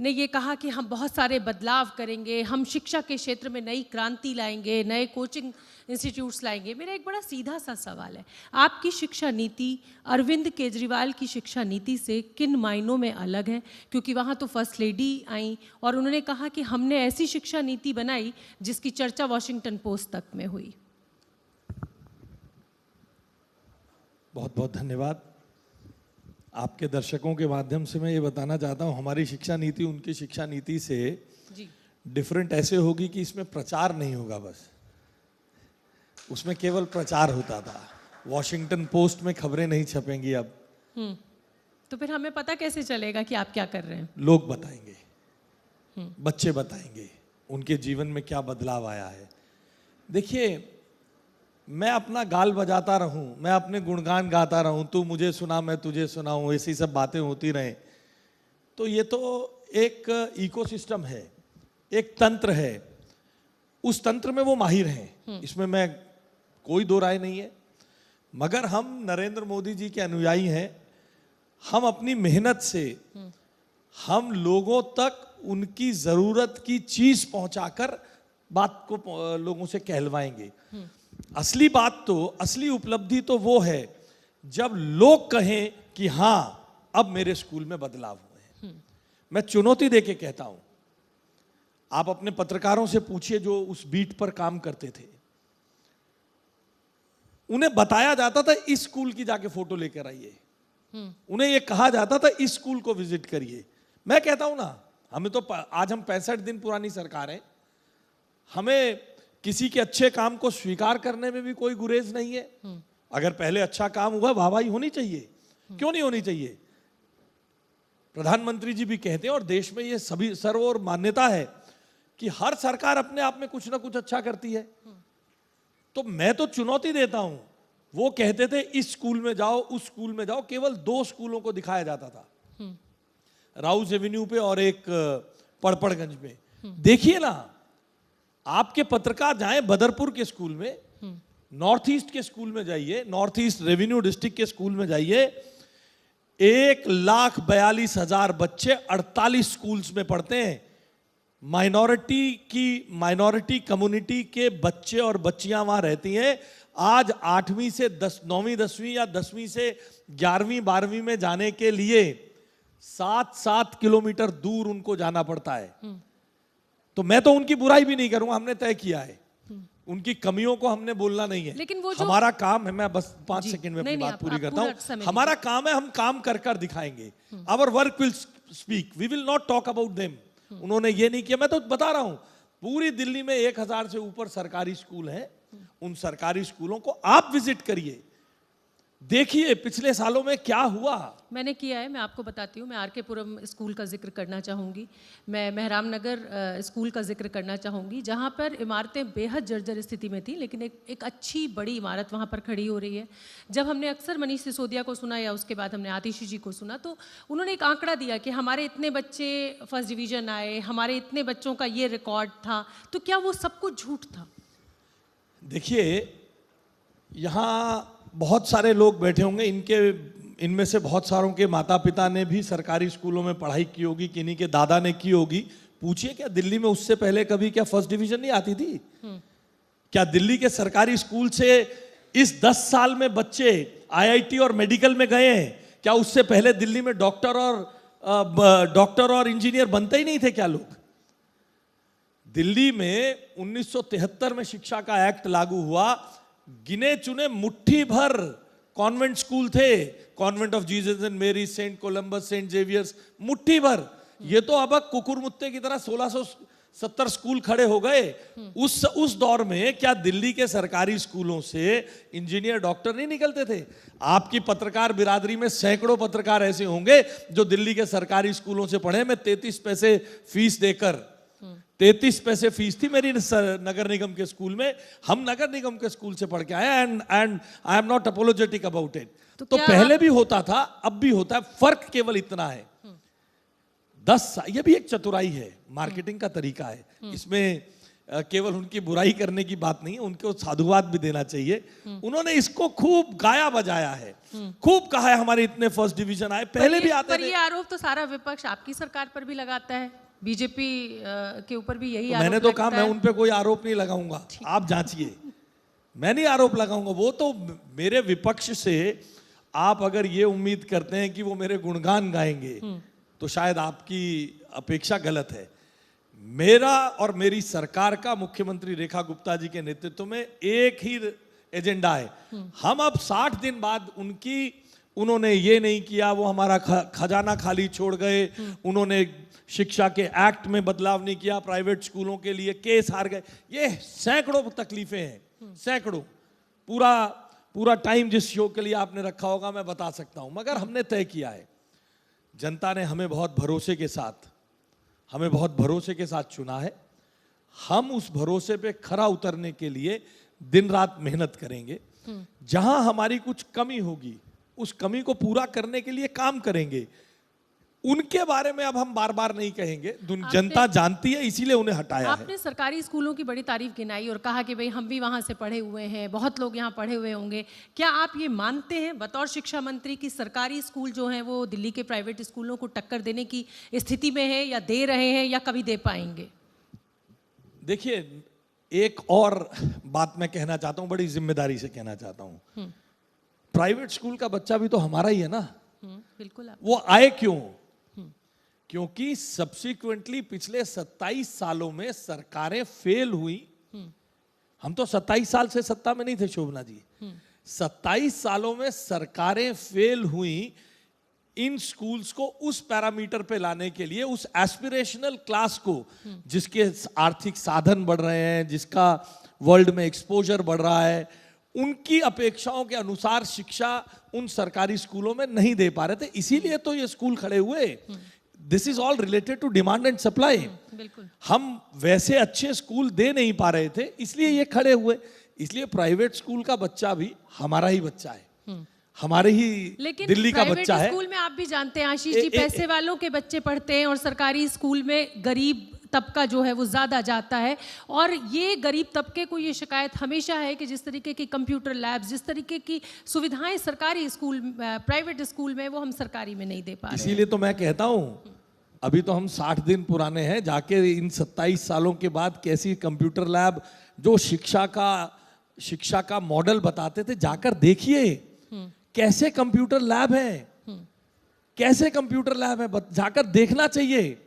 ने ये कहा कि हम बहुत सारे बदलाव करेंगे, हम शिक्षा के क्षेत्र में नई क्रांति लाएंगे, नए कोचिंग इंस्टीट्यूट्स लाएंगे। मेरा एक बड़ा सीधा सा सवाल है, आपकी शिक्षा नीति अरविंद केजरीवाल की शिक्षा नीति से किन मायनों में अलग है? क्योंकि वहाँ तो फर्स्ट लेडी आई और उन्होंने कहा कि हमने ऐसी शिक्षा नीति बनाई जिसकी चर्चा वॉशिंगटन पोस्ट तक में हुई। बहुत बहुत धन्यवाद। आपके दर्शकों के माध्यम से मैं ये बताना चाहता हूँ, हमारी शिक्षा नीति उनकी शिक्षा नीति से डिफरेंट ऐसे होगी कि इसमें प्रचार नहीं होगा, बस उसमें केवल प्रचार होता था। वॉशिंगटन पोस्ट में खबरें नहीं छपेंगी अब। तो फिर हमें पता कैसे चलेगा कि आप क्या कर रहे हैं? लोग बताएंगे, बच्चे बताएंगे उनके जीवन में क्या बदलाव आया है। देखिए, मैं अपना गाल बजाता रहूं, मैं अपने गुणगान गाता रहूं, तू मुझे सुना मैं तुझे सुनाऊं, ऐसी सब बातें होती रहें, तो ये तो एक इकोसिस्टम है, एक तंत्र है। उस तंत्र में वो माहिर हैं, इसमें मैं कोई दो राय नहीं है। मगर हम नरेंद्र मोदी जी के अनुयायी हैं। हम अपनी मेहनत से हम लोगों तक उनकी जरूरत की चीज पहुंचाकर बात को लोगों से कहलवाएंगे। असली बात तो, असली उपलब्धि तो वो है जब लोग कहें कि हां अब मेरे स्कूल में बदलाव हुए हैं। मैं चुनौती देके कहता हूं, आप अपने पत्रकारों से पूछिए जो उस बीट पर काम करते थे, उन्हें बताया जाता था इस स्कूल की जाके फोटो लेकर आइए, उन्हें यह कहा जाता था इस स्कूल को विजिट करिए। मैं कहता हूं ना, हमें तो आज हम 65 दिन पुरानी सरकार है, हमें किसी के अच्छे काम को स्वीकार करने में भी कोई गुरेज नहीं है। अगर पहले अच्छा काम हुआ, वाहवाही होनी चाहिए, क्यों नहीं होनी चाहिए? प्रधानमंत्री जी भी कहते हैं और देश में ये सभी सर्व और मान्यता है कि हर सरकार अपने आप में कुछ ना कुछ अच्छा करती है। तो मैं तो चुनौती देता हूं, वो कहते थे इस स्कूल में जाओ, उस स्कूल में जाओ, केवल 2 स्कूलों को दिखाया जाता था, राउज एवेन्यू पे और एक पड़पड़गंज में। देखिए ना, आपके पत्रकार जाएं बदरपुर के स्कूल में, नॉर्थ ईस्ट के स्कूल में जाइए, नॉर्थ ईस्ट रेवेन्यू डिस्ट्रिक्ट के स्कूल में जाइए, 1,42,000 बच्चे 48 स्कूल्स में पढ़ते हैं। माइनॉरिटी कम्युनिटी के बच्चे और बच्चियां वहां रहती हैं। आज 8वीं से 9वीं 10वीं या 10वीं से 11वीं 12वीं में जाने के लिए 7-7 किलोमीटर दूर उनको जाना पड़ता है। तो मैं तो उनकी बुराई भी नहीं करूंगा, हमने तय किया है, उनकी कमियों को हमने बोलना नहीं है। लेकिन वो हमारा काम है, मैं बस 5 सेकंड में अपनी बात पूरी करता हूं। हमारा काम है, हम काम कर कर दिखाएंगे। Our work will speak, we will not talk about them. उन्होंने ये नहीं किया, मैं तो बता रहा हूं, पूरी दिल्ली में 1000 से ऊपर सरकारी स्कूल हैं। उन सरकारी स्कूलों को आप विजिट करिए, देखिए पिछले सालों में क्या हुआ। मैंने किया है, मैं आपको बताती हूँ। मैं आर के पुरम स्कूल का जिक्र करना चाहूँगी, मैं मेहराम नगर स्कूल का जिक्र करना चाहूँगी, जहाँ पर इमारतें बेहद जर्जर स्थिति में थी, लेकिन एक अच्छी बड़ी इमारत वहाँ पर खड़ी हो रही है। जब हमने अक्सर मनीष सिसोदिया को सुना या उसके बाद हमने आतिशी जी को सुना, तो उन्होंने एक आंकड़ा दिया कि हमारे इतने बच्चे फर्स्ट डिवीज़न आए, हमारे इतने बच्चों का ये रिकॉर्ड था। तो क्या वो सब कुछ झूठ था? देखिए, यहाँ बहुत सारे लोग बैठे होंगे, इनमें से बहुत सारों के माता पिता ने भी सरकारी स्कूलों में पढ़ाई की होगी, किन्हीं के दादा ने की होगी। पूछिए, क्या दिल्ली में उससे पहले कभी क्या फर्स्ट डिवीजन नहीं आती थी? क्या दिल्ली के सरकारी स्कूल से इस 10 साल में बच्चे आईआईटी और मेडिकल में गए हैं? क्या उससे पहले दिल्ली में डॉक्टर और इंजीनियर बनते ही नहीं थे क्या लोग? दिल्ली में 1973 में शिक्षा का एक्ट लागू हुआ, गिने चुने मुट्ठी भर कॉन्वेंट स्कूल थे, कॉन्वेंट ऑफ जीसस एंड मेरी, सेंट कोलंबस, सेंट जेवियर्स, मुट्ठी भर। ये तो अब कुकुर मुत्ते की तरह 1670 स्कूल खड़े हो गए। उस दौर में क्या दिल्ली के सरकारी स्कूलों से इंजीनियर डॉक्टर नहीं निकलते थे? आपकी पत्रकार बिरादरी में सैकड़ों पत्रकार ऐसे होंगे जो दिल्ली के सरकारी स्कूलों से पढ़े। मैं 33 पैसे फीस देकर, 33 पैसे फीस थी मेरी नगर निगम के स्कूल में, हम नगर निगम के स्कूल से पढ़ के आए, and I am not apologetic about it. तो पहले भी होता था, अब भी होता है, फर्क केवल इतना है 10 साल। ये भी एक चतुराई है, मार्केटिंग का तरीका है। इसमें केवल उनकी बुराई करने की बात नहीं है, उनको साधुवाद भी देना चाहिए। उन्होंने इसको खूब गाया बजाया है, खूब कहा है हमारे इतने फर्स्ट डिवीजन आए, पहले भी आते पर थे। ये आरोप तो सारा विपक्ष आपकी सरकार पर भी लगाता है, बीजेपी के ऊपर भी यही तो आरोप मैंने तो कहा लगता मैं है। उन पे कोई आरोप नहीं लगाऊंगा, आप जांचिए, मैं नहीं आरोप लगाऊंगा। वो तो मेरे विपक्ष से आप अगर ये उम्मीद करते हैं कि वो मेरे गुणगान गाएंगे तो शायद आपकी अपेक्षा गलत है। मेरा और मेरी सरकार का मुख्यमंत्री रेखा गुप्ता जी के नेतृत्व में एक ही एजेंडा है। हम अब 60 दिन बाद उन्होंने ये नहीं किया, वो हमारा खजाना खाली छोड़ गए, उन्होंने शिक्षा के एक्ट में बदलाव नहीं किया, प्राइवेट स्कूलों के लिए केस हार गए, ये सैकड़ों तकलीफें हैं, सैकड़ों। पूरा टाइम जिस शो के लिए आपने रखा होगा मैं बता सकता हूं, मगर हमने तय किया है, जनता ने हमें बहुत भरोसे के साथ चुना है। हम उस भरोसे पे खरा उतरने के लिए दिन रात मेहनत करेंगे। जहां हमारी कुछ कमी होगी उस कमी को पूरा करने के लिए काम करेंगे। उनके बारे में अब हम बार बार नहीं कहेंगे, जनता जानती है, इसीलिए उन्हें हटाया है। आपने सरकारी स्कूलों की बड़ी तारीफ गिनाई और कहा कि भाई हम भी वहां से पढ़े हुए हैं, बहुत लोग यहाँ पढ़े हुए होंगे। क्या आप ये मानते हैं बतौर शिक्षा मंत्री कि सरकारी स्कूल जो हैं वो दिल्ली के प्राइवेट स्कूलों को टक्कर देने की स्थिति में है, या दे रहे हैं, या कभी दे पाएंगे? देखिए, एक और बात मैं कहना चाहता हूं, बड़ी जिम्मेदारी से कहना चाहता हूं। प्राइवेट स्कूल का बच्चा भी तो हमारा ही है ना। बिल्कुल। वो आए क्यों? क्योंकि सब्सिक्वेंटली पिछले 27 सालों में सरकारें फेल हुई। हम तो 27 साल से सत्ता में नहीं थे शोभना जी। 27 सालों में सरकारें फेल हुई इन स्कूल्स को उस पैरामीटर पे लाने के लिए, उस एस्पिरेशनल क्लास को जिसके आर्थिक साधन बढ़ रहे हैं, जिसका वर्ल्ड में एक्सपोजर बढ़ रहा है, उनकी अपेक्षाओं के अनुसार शिक्षा उन सरकारी स्कूलों में नहीं दे पा रहे थे। इसीलिए तो ये स्कूल खड़े हुए। This is all related to demand and supply. बिल्कुल। हम वैसे अच्छे स्कूल दे नहीं पा रहे थे, इसलिए ये खड़े हुए। इसलिए प्राइवेट स्कूल का बच्चा भी हमारा ही बच्चा है, हमारे ही दिल्ली का बच्चा है। स्कूल में आप भी जानते हैं आशीष जी, पैसे वालों के बच्चे पढ़ते हैं और सरकारी स्कूल में गरीब तबका जो है वो ज्यादा जाता है। और ये गरीब तबके को ये शिकायत हमेशा है कि जिस तरीके की कंप्यूटर लैब्स, जिस तरीके की सुविधाएं सरकारी स्कूल, प्राइवेट स्कूल में, वो हम सरकारी में नहीं दे पा रहे। इसीलिए तो मैं कहता हूं, अभी तो हम 60 दिन पुराने हैं, जाके इन 27 सालों के बाद कैसी कंप्यूटर लैब जो शिक्षा का मॉडल बताते थे, जाकर देखिए कैसे कंप्यूटर लैब है, कैसे कंप्यूटर लैब है, जाकर देखना चाहिए।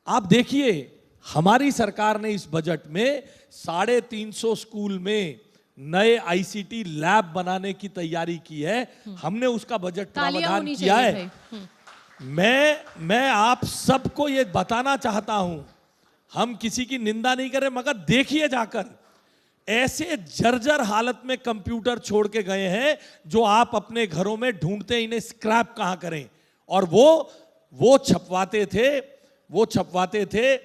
आप देखिए, हमारी सरकार ने इस बजट में 350 स्कूल में नए आईसीटी लैब बनाने की तैयारी की है। हमने उसका बजट प्रावधान किया है। मैं आप सबको ये बताना चाहता हूं, हम किसी की निंदा नहीं कर रहे, मगर देखिए जाकर, ऐसे जर्जर हालत में कंप्यूटर छोड़ के गए हैं जो आप अपने घरों में ढूंढते, इन्हें स्क्रैप कहां करें। और वो छपवाते थे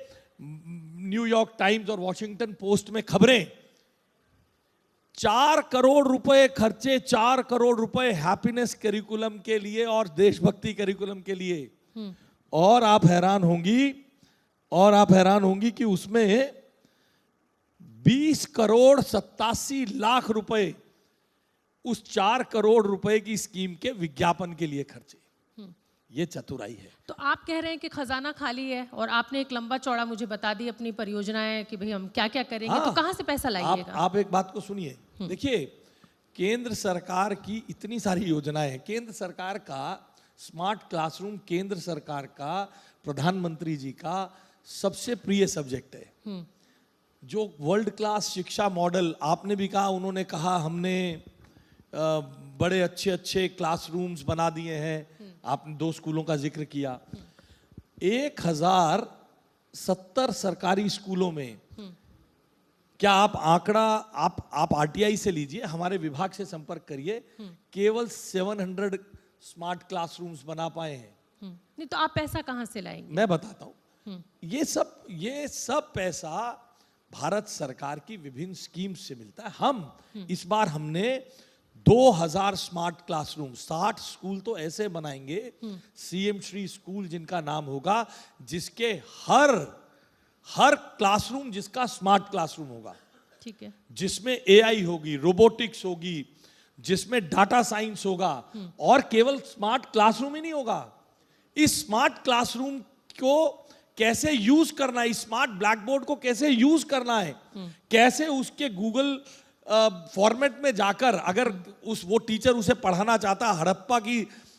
न्यूयॉर्क टाइम्स और वॉशिंगटन पोस्ट में खबरें। 4 करोड़ रुपए खर्चे, 4 करोड़ रुपए हैप्पीनेस करिकुलम के लिए और देशभक्ति करिकुलम के लिए। और आप हैरान होंगी कि उसमें 20 करोड़ 87 लाख रुपए उस 4 करोड़ रुपए की स्कीम के विज्ञापन के लिए खर्चे। ये चतुराई है। तो आप कह रहे हैं कि खजाना खाली है, और आपने एक लंबा चौड़ा मुझे बता दी अपनी परियोजनाएं कि भाई हम क्या क्या करेंगे। तो कहां से पैसा लाइएगा? आप एक बात को सुनिए। देखिए, केंद्र सरकार की इतनी सारी योजनाएं हैं। केंद्र सरकार का स्मार्ट क्लासरूम केंद्र सरकार का, प्रधानमंत्री जी का सबसे प्रिय सब्जेक्ट है। जो वर्ल्ड क्लास शिक्षा मॉडल आपने भी कहा, उन्होंने कहा हमने बड़े अच्छे क्लासरूम्स बना दिए हैं। आपने 2 स्कूलों का जिक्र किया। 1070 सरकारी स्कूलों में, क्या आप आंकड़ा आप आरटीआई से लीजिए, हमारे विभाग से संपर्क करिए, केवल 700 स्मार्ट क्लासरूम्स बना पाए हैं। नहीं तो आप पैसा कहां से लाएंगे? मैं बताता हूं। ये सब पैसा भारत सरकार की विभिन्न स्कीम्स से मिलता है। इस बार हमने 2000 स्मार्ट क्लासरूम, 60 स्कूल तो ऐसे बनाएंगे, सीएम श्री स्कूल जिनका नाम होगा, जिसके हर क्लासरूम जिसका स्मार्ट क्लासरूम होगा, ठीक है, जिसमें एआई होगी, रोबोटिक्स होगी, जिसमें डाटा साइंस होगा, और केवल स्मार्ट क्लासरूम ही नहीं होगा, इस स्मार्ट क्लासरूम को कैसे यूज करना है, स्मार्ट ब्लैक बोर्ड को कैसे यूज करना है, कैसे उसके गूगल फॉर्मेट में जाकर अगर वो टीचर उसे पढ़ाना चाहता है,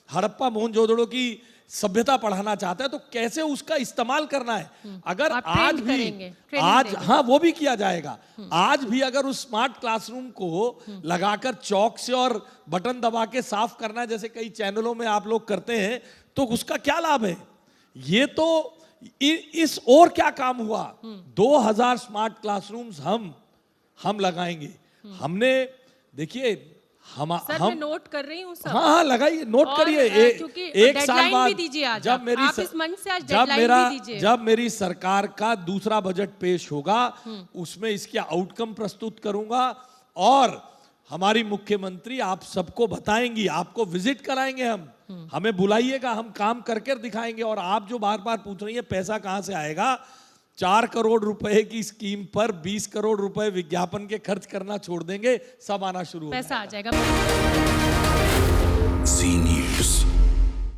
हड़प्पा मोहनजोदड़ो की सभ्यता पढ़ाना चाहता है, तो कैसे उसका इस्तेमाल करना है। अगर आप आज ट्रेन भी करेंगे, आज हाँ वो भी किया जाएगा। आज भी अगर उस स्मार्ट क्लासरूम को लगाकर चौक से और बटन दबा के साफ करना है, जैसे कई चैनलों में आप लोग करते हैं, तो उसका क्या लाभ है। ये तो इस और क्या काम हुआ। 2000 स्मार्ट क्लासरूम्स हम लगाएंगे। हमने देखिए सर मैं नोट कर रही हूँ सब। हाँ लगाइए, नोट करिए। एक साल बाद भी दीजिए आज जब मेरी आप इस मंच से आज डेडलाइन भी दीजिए। जब मेरी सरकार का दूसरा बजट पेश होगा, उसमें इसके आउटकम प्रस्तुत करूंगा, और हमारी मुख्यमंत्री आप सबको बताएंगी, आपको विजिट कराएंगे, हमें बुलाइएगा, हम काम करके दिखाएंगे। और आप जो बार बार पूछ रही है पैसा कहां से आएगा, 4 करोड़ रुपए की स्कीम पर 20 करोड़ रुपए विज्ञापन के खर्च करना छोड़ देंगे, सब आना शुरू हो पैसा आ जाएगा। जी न्यूज़।